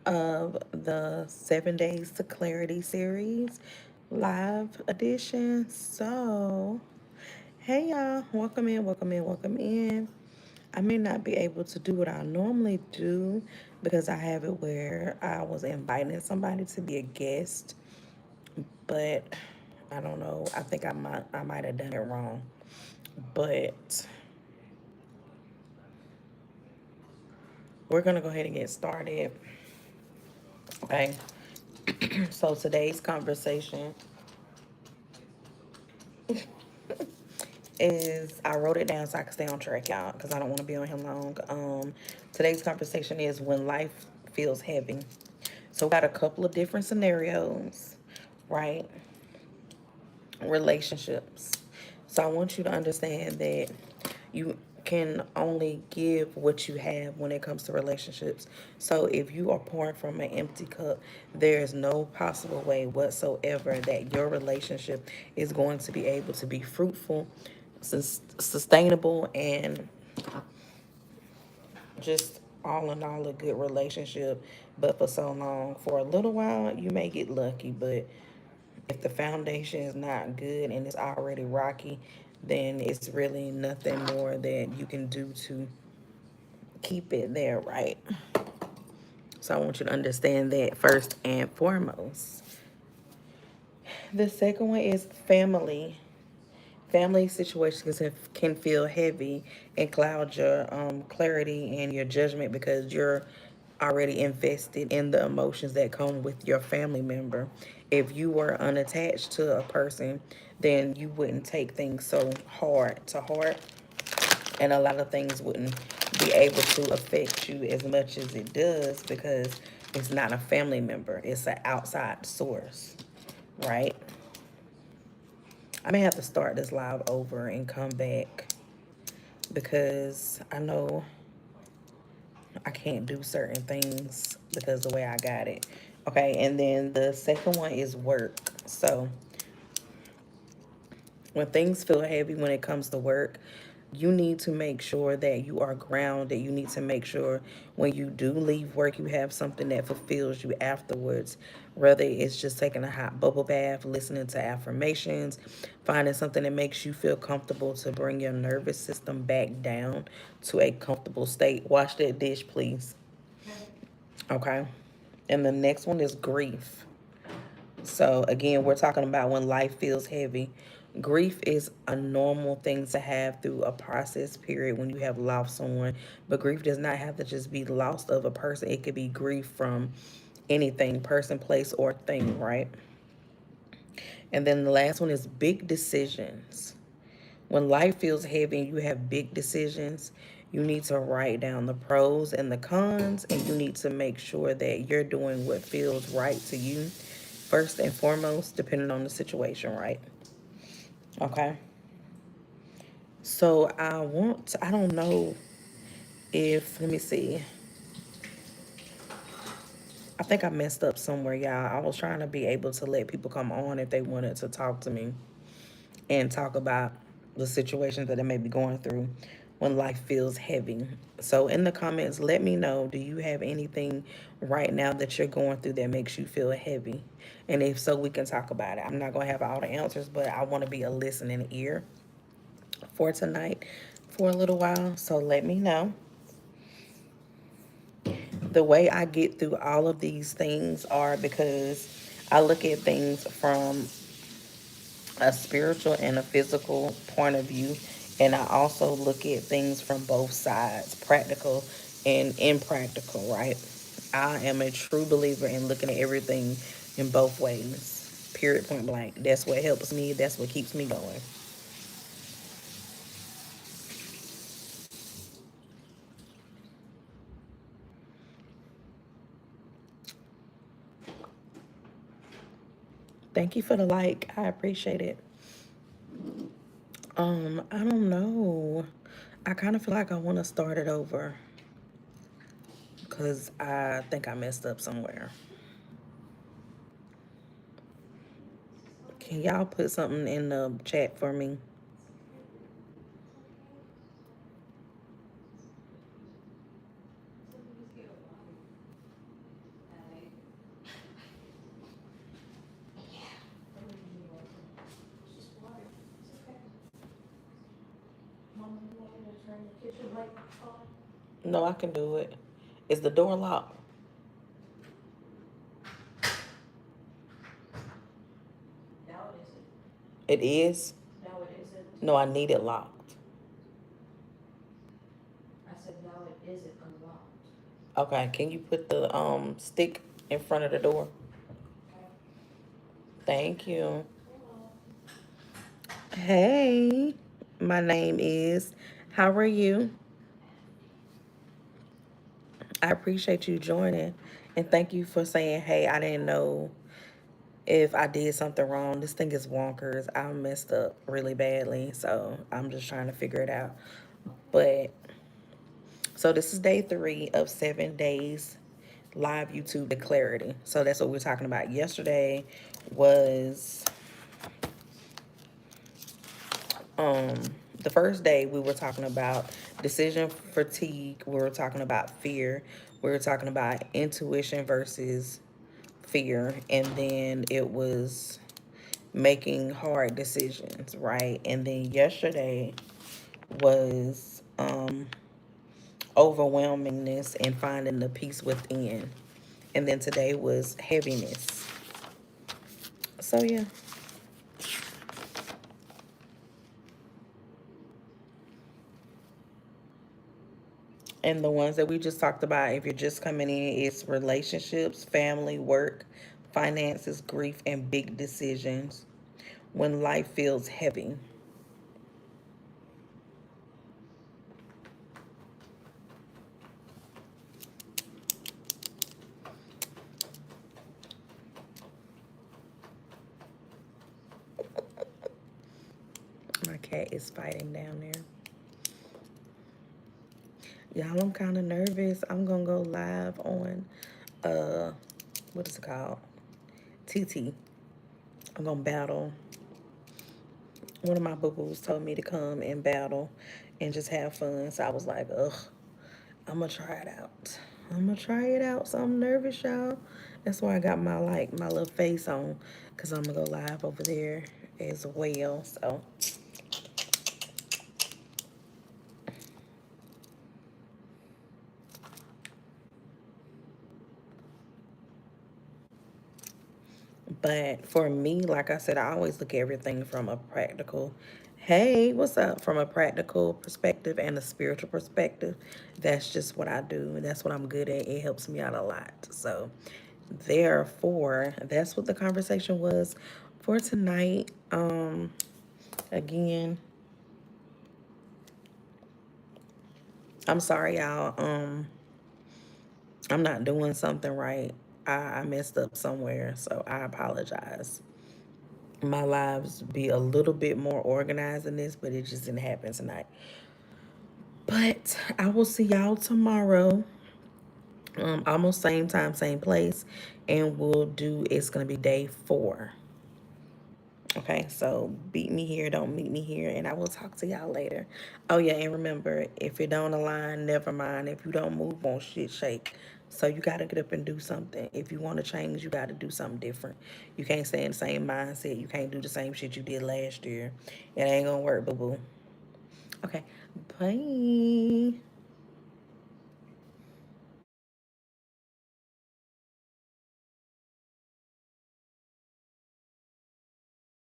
of the 7 Days to Clarity series live edition. So, hey y'all, welcome in, welcome in, welcome in. I may not be able to do what I normally do because I have it where I was inviting somebody to be a guest, but I don't know. I think I might have done it wrong. But we're gonna go ahead and get started. Okay. So today's conversation is I wrote it down so I can stay on track, y'all, because I don't want to be on here long. Today's conversation is when life feels heavy. So we got a couple of different scenarios, right? Relationships. So I want you to understand that you can only give what you have when it comes to relationships. So if you are pouring from an empty cup, there is no possible way whatsoever that your relationship is going to be able to be fruitful, sustainable, and just all in all a good relationship. But for so long, for a little while, you may get lucky, but if the foundation is not good and it's already rocky, then it's really nothing more that you can do to keep it there, right? So I want you to understand that first and foremost. The second one is family. Family situations can feel heavy and cloud your clarity and your judgment because you're already invested in the emotions that come with your family member. If you were unattached to a person, then you wouldn't take things so hard to heart, and a lot of things wouldn't be able to affect you as much as it does because it's not a family member, it's an outside source, right? I may have to start this live over and come back because I know I can't do certain things because the way I got it. Okay, and then the second one is work. So when things feel heavy when it comes to work, you need to make sure that you are grounded. You need to make sure when you do leave work, you have something that fulfills you afterwards. Whether it's just taking a hot bubble bath, listening to affirmations, finding something that makes you feel comfortable to bring your nervous system back down to a comfortable state. Wash that dish, please. Okay. And the next one is grief. So again, we're talking about when life feels heavy. Grief is a normal thing to have through a process period when you have lost someone. But grief does not have to just be loss of a person. It could be grief from anything, person, place, or thing, right? And then the last one is big decisions. When life feels heavy and you have big decisions, you need to write down the pros and the cons, and you need to make sure that you're doing what feels right to you first and foremost, depending on the situation, right? Okay. So I don't know if, let me see. I think I messed up somewhere, y'all. I was trying to be able to let people come on if they wanted to talk to me and talk about the situations that they may be going through when life feels heavy. So in the comments, let me know, do you have anything right now that you're going through that makes you feel heavy? And if so, we can talk about it. I'm not going to have all the answers, but I want to be a listening ear for tonight for a little while. So let me know. The way I get through all of these things are because I look at things from a spiritual and a physical point of view. And I also look at things from both sides, practical and impractical, right? I am a true believer in looking at everything in both ways. Period, point blank. That's what helps me. That's what keeps me going. Thank you for the like. I appreciate it. I don't know. I kind of feel like I want to start it over because I think I messed up somewhere. Can y'all put something in the chat for me? No, I can do it. Is the door locked? It is? No, I need it locked. Okay, can you put the stick in front of the door? Thank you. Hey, my name is. How are you? I appreciate you joining. And thank you for saying, hey, I didn't know if I did something wrong. This thing is wonkers. I messed up really badly. So I'm just trying to figure it out. But so this is day 3 of 7 days live YouTube to clarity. So that's what we're talking about. Yesterday was um the first day we were talking about decision fatigue. We were talking about fear. We were talking about intuition versus fear. And then it was making hard decisions, right? And then yesterday was overwhelmingness and finding the peace within. And then today was heaviness. So yeah. And the ones that we just talked about, if you're just coming in, it's relationships, family, work, finances, grief, and big decisions when life feels heavy. My cat is fighting down there. Y'all, I'm kind of nervous. I'm going to go live on, uh, what is it called? TT. I'm going to battle. One of my boo-boos told me to come and battle and just have fun. So I was like, ugh, I'm gonna try it out. I'm gonna try it out. So I'm nervous, y'all. That's why I got my my little face on, cause I'm gonna go live over there as well. So, but for me, like I said, I always look at everything from a practical. Hey, what's up? From a practical perspective and a spiritual perspective. That's just what I do, and that's what I'm good at. It helps me out a lot. So, therefore, that's what the conversation was for tonight. Again, I'm sorry, y'all. I'm not doing something right. I messed up somewhere, so I apologize. My lives be a little bit more organized than this, but it just didn't happen tonight. But I will see y'all tomorrow. Almost same time, same place, and we'll do. It's gonna be day 4. Okay, so beat me here, don't meet me here, and I will talk to y'all later. Oh yeah, and remember, if it don't align, never mind. If you don't move, won't shit shake. So you gotta get up and do something. If you want to change, you gotta do something different. You can't stay in the same mindset. You can't do the same shit you did last year. It ain't gonna work, boo boo. Okay, bye.